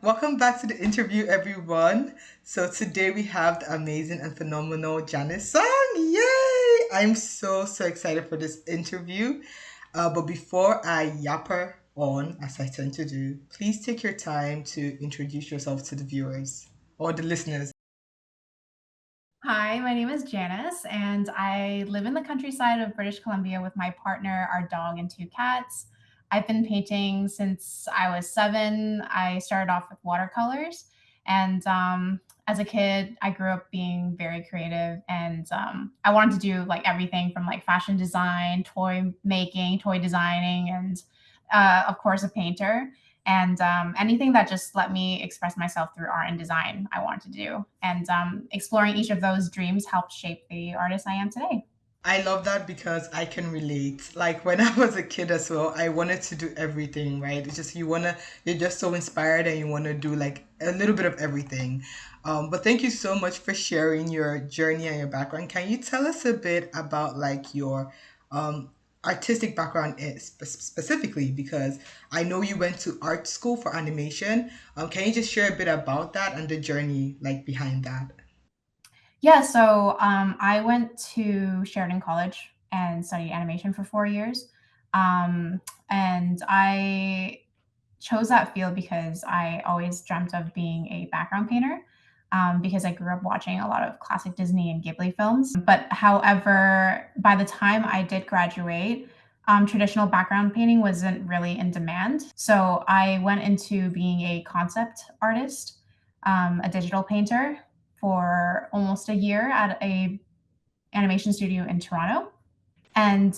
Welcome back to the interview, everyone. So today we have the amazing and phenomenal Janice Sung. Yay! I'm so excited for this interview. But before I yapper on, as I tend to do, please take your time to introduce yourself to the viewers or the listeners. Hi, my name is Janice, and I live in the countryside of British Columbia with my partner, our dog, and two cats. I've been painting since I was 7. I started off with watercolors, and as a kid, I grew up being very creative, and I wanted to do like everything from like fashion design, toy making, toy designing, and of course, a painter. And anything that just let me express myself through art and design, I wanted to do. And exploring each of those dreams helped shape the artist I am today. I love that because I can relate. Like when I was a kid as well, I wanted to do everything, right? It's just you're just so inspired and you wanna do like a little bit of everything. But thank you so much for sharing your journey and your background. Can you tell us a bit about like your um, artistic background specifically? Because I know you went to art school for animation. Can you just share a bit about that and the journey like behind that? Yeah, so I went to Sheridan College and studied animation for 4 years. And I chose that field because I always dreamt of being a background painter, because I grew up watching a lot of classic Disney and Ghibli films. But however, by the time I did graduate, traditional background painting wasn't really in demand. So I went into being a concept artist, a digital painter for almost a year at a animation studio in Toronto. And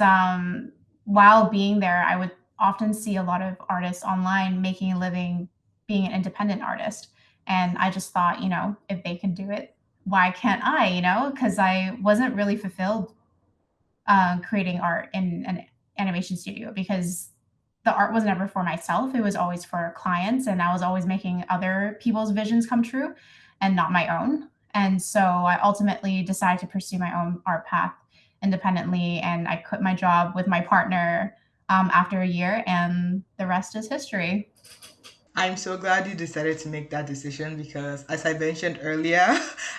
while being there, I would often see a lot of artists online making a living being an independent artist. And I just thought, if they can do it, why can't I? Because I wasn't really fulfilled creating art in an animation studio because the art was never for myself. It was always for clients, and I was always making other people's visions come true and not my own. And so I ultimately decided to pursue my own art path independently, and I quit my job with my partner after a year, and the rest is history. I'm so glad you decided to make that decision because as I mentioned earlier,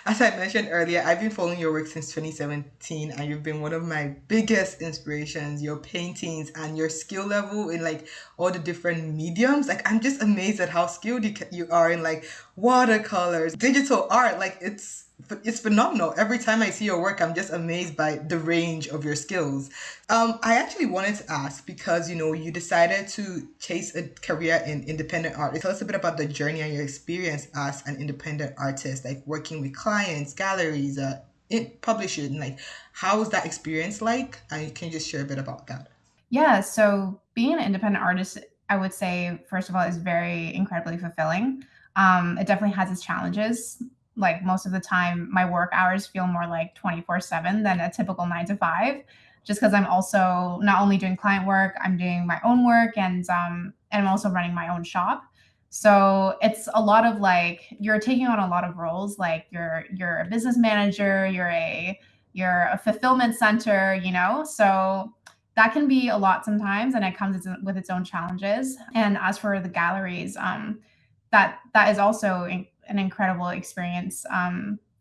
I've been following your work since 2017 and you've been one of my biggest inspirations, your paintings and your skill level in like all the different mediums. Like I'm just amazed at how skilled you are in like watercolors, digital art. Like it's phenomenal. Every time I see your work, I'm just amazed by the range of your skills. I actually wanted to ask because you decided to chase a career in independent art. Tell us a bit about the journey and your experience as an independent artist, like working with clients, galleries, publishing. Like, how was that experience like? And can you just share a bit about that? Yeah, so being an independent artist, I would say, first of all, is very incredibly fulfilling. It definitely has its challenges. Like most of the time, my work hours feel more like 24/7 than a typical 9 to 5, just because I'm also not only doing client work, I'm doing my own work, and I'm also running my own shop. So it's a lot of like you're taking on a lot of roles. Like you're a business manager, you're a fulfillment center, So that can be a lot sometimes, and it comes with its own challenges. And as for the galleries, that is also an incredible experience.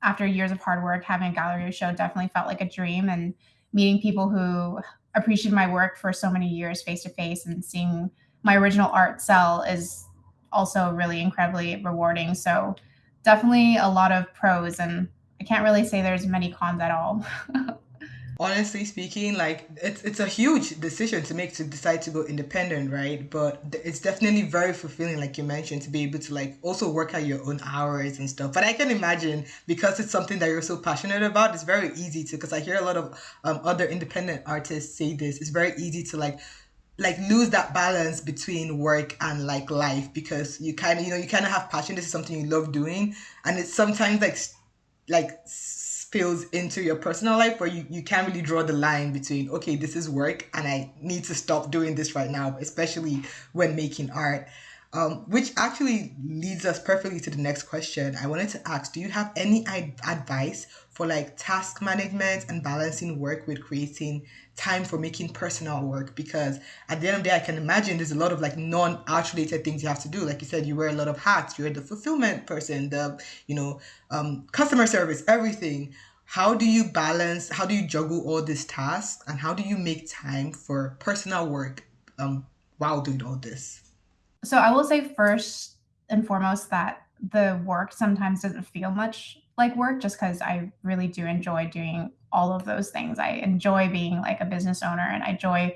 After years of hard work, having a gallery show definitely felt like a dream, and meeting people who appreciated my work for so many years face to face and seeing my original art sell is also really incredibly rewarding. So definitely a lot of pros, and I can't really say there's many cons at all. Honestly speaking, like it's a huge decision to make to decide to go independent, right? But it's definitely very fulfilling, like you mentioned, to be able to like also work out your own hours and stuff. But I can imagine because it's something that you're so passionate about, it's very easy to. Because I hear a lot of other independent artists say this. It's very easy to like lose that balance between work and like life because you kind of have passion. This is something you love doing, and it's sometimes like spills into your personal life where you can't really draw the line between okay, this is work and I need to stop doing this right now, especially when making art. Which actually leads us perfectly to the next question. I wanted to ask, do you have any advice for like task management and balancing work with creating time for making personal work? Because at the end of the day, I can imagine there's a lot of like non-art related things you have to do. Like you said, you wear a lot of hats. You're the fulfillment person, the, customer service, everything. How do you balance, how do you juggle all these tasks, and how do you make time for personal work um, while doing all this? So I will say first and foremost that the work sometimes doesn't feel much like work just because I really do enjoy doing all of those things. I enjoy being like a business owner and I enjoy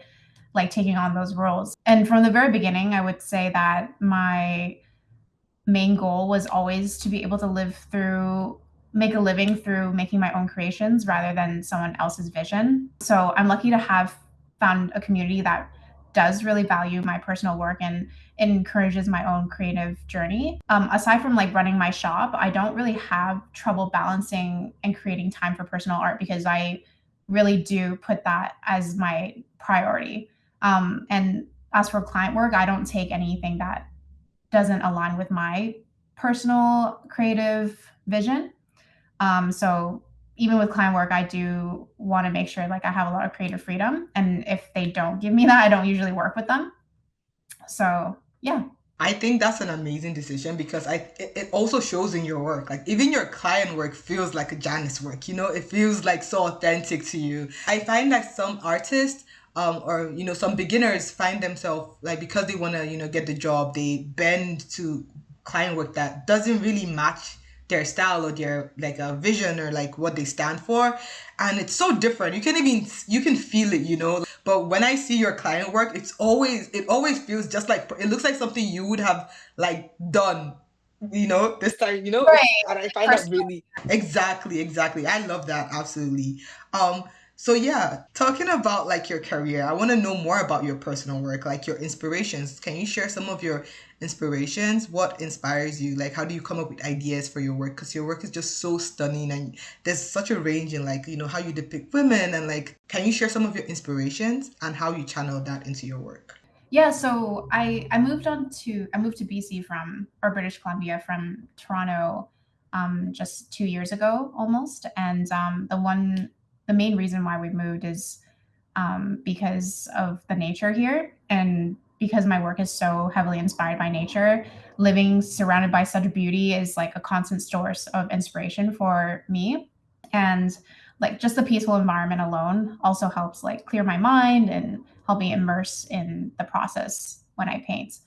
like taking on those roles. And from the very beginning, I would say that my main goal was always to be able to make a living through making my own creations rather than someone else's vision. So I'm lucky to have found a community that does really value my personal work and encourages my own creative journey. Aside from like running my shop, I don't really have trouble balancing and creating time for personal art because I really do put that as my priority. And as for client work, I don't take anything that doesn't align with my personal creative vision. So even with client work, I do want to make sure like I have a lot of creative freedom. And if they don't give me that, I don't usually work with them. So yeah. I think that's an amazing decision because it also shows in your work. Like even your client work feels like a Janice work. It feels like so authentic to you. I find that some artists or some beginners find themselves like because they want to get the job, they bend to client work that doesn't really match their style or their like a vision or like what they stand for, and it's so different. You can feel it. But when I see your client work, it always feels just like it looks like something you would have like done, this time. Right. And I find that Personal. really exactly. I love that absolutely. So yeah, talking about like your career, I want to know more about your personal work, like your inspirations. Can you share some of your inspirations? What inspires you? Like, how do you come up with ideas for your work? Because your work is just so stunning, and there's such a range in like how you depict women, and like, can you share some of your inspirations and how you channel that into your work? Yeah, so I moved to BC from or British Columbia from Toronto just 2 years ago almost, and the main reason why we moved is because of the nature here and because my work is so heavily inspired by nature. Living surrounded by such beauty is like a constant source of inspiration for me, and like just the peaceful environment alone also helps like clear my mind and help me immerse in the process when I paint.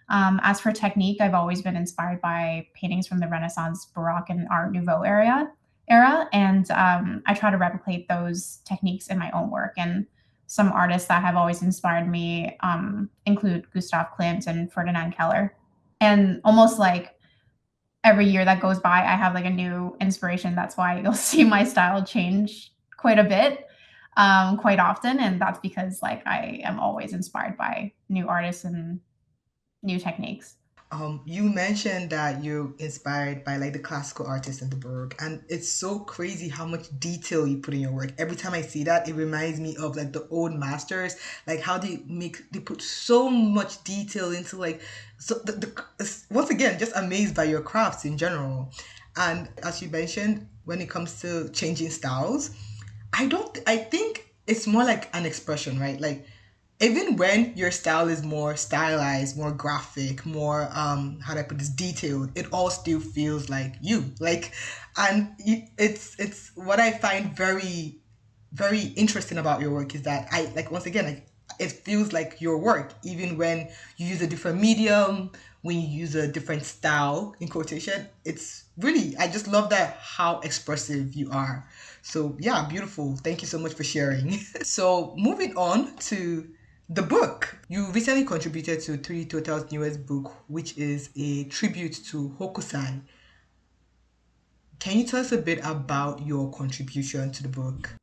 As for technique, I've always been inspired by paintings from the Renaissance, Baroque, and Art Nouveau era, and I try to replicate those techniques in my own work. And some artists that have always inspired me include Gustav Klimt and Ferdinand Keller. And almost like every year that goes by, I have like a new inspiration. That's why you'll see my style change quite a bit, quite often. And that's because like I am always inspired by new artists and new techniques. You mentioned that you're inspired by like the classical artists and the Baroque, and it's so crazy how much detail you put in your work. Every time I see that, it reminds me of like the old masters, like how they put so much detail into like so once again just amazed by your crafts in general. And as you mentioned, when it comes to changing styles, I think it's more like an expression, right? Like even when your style is more stylized, more graphic, more how do I put this, detailed, it all still feels like you. Like, and it's what I find very interesting about your work is that I like once again like it feels like your work even when you use a different medium, when you use a different style in quotation. It's really, I just love that how expressive you are. So yeah, beautiful. Thank you so much for sharing. So moving on to the book. You recently contributed to Three Total's newest book, which is a tribute to Hokusai. Can you tell us a bit about your contribution to the book?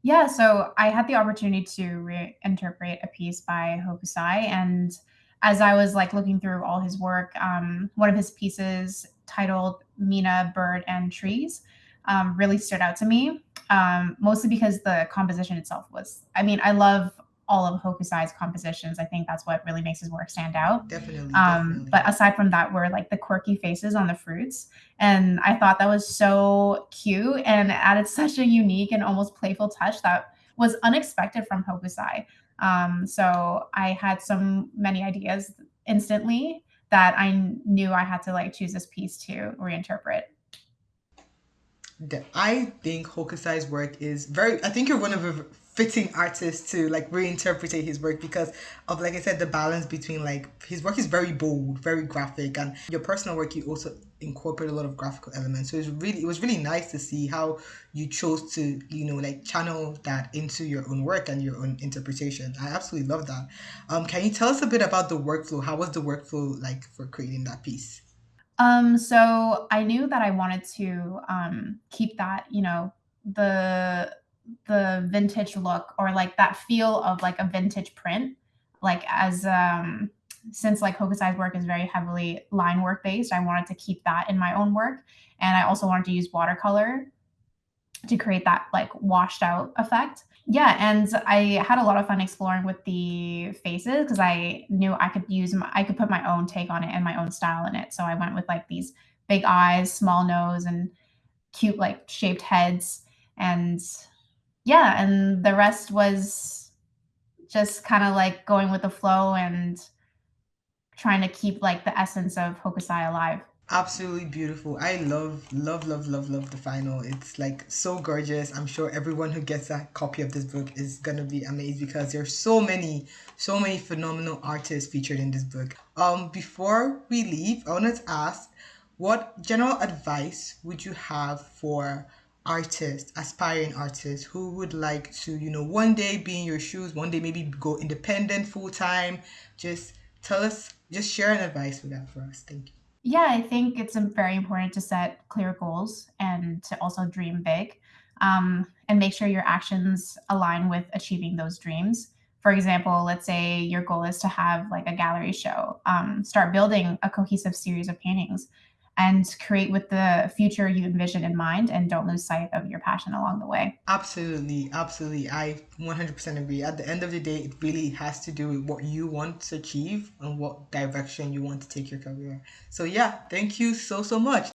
Yeah, so I had the opportunity to reinterpret a piece by Hokusai, and as I was like looking through all his work, one of his pieces titled "Myna, Bird, and Trees" really stood out to me. Mostly because the composition itself was. I mean, I love all of Hokusai's compositions. I think that's what really makes his work stand out. Definitely, But definitely. aside from that, were like the quirky faces on the fruits, and I thought that was so cute and added such a unique and almost playful touch that was unexpected from Hokusai. So I had so many ideas instantly that I knew I had to like choose this piece to reinterpret. I think Hokusai's work is very. I think you're one of the fitting artists to like reinterpret his work because of, like I said, the balance between like his work is very bold, very graphic, and your personal work you also incorporate a lot of graphical elements. So it was really nice to see how you chose to like channel that into your own work and your own interpretation. I absolutely love that. Can you tell us a bit about the workflow? How was the workflow like for creating that piece? So I knew that I wanted to keep that, the the vintage look or like that feel of like a vintage print, like as since like Hokusai's work is very heavily line work based, I wanted to keep that in my own work, and I also wanted to use watercolor to create that like washed out effect. Yeah, and I had a lot of fun exploring with the faces because I knew I could put my own take on it and my own style in it. So I went with like these big eyes, small nose, and cute like shaped heads, and yeah, and the rest was just kind of like going with the flow and trying to keep like the essence of Hokusai alive. Absolutely beautiful. I love, love, love, love, love the final. It's like so gorgeous. I'm sure everyone who gets a copy of this book is gonna be amazed because there's so many phenomenal artists featured in this book. Before we leave, I wanted to ask, what general advice would you have for artists, aspiring artists who would like to, one day be in your shoes, one day maybe go independent full time? Just tell us, just share an advice with that for us. Thank you. Yeah, I think it's very important to set clear goals and to also dream big, and make sure your actions align with achieving those dreams. For example, let's say your goal is to have like a gallery show. Start building a cohesive series of paintings and create with the future you envision in mind, and don't lose sight of your passion along the way. Absolutely, absolutely. I 100% agree. At the end of the day, it really has to do with what you want to achieve and what direction you want to take your career. So, yeah, thank you so, so much.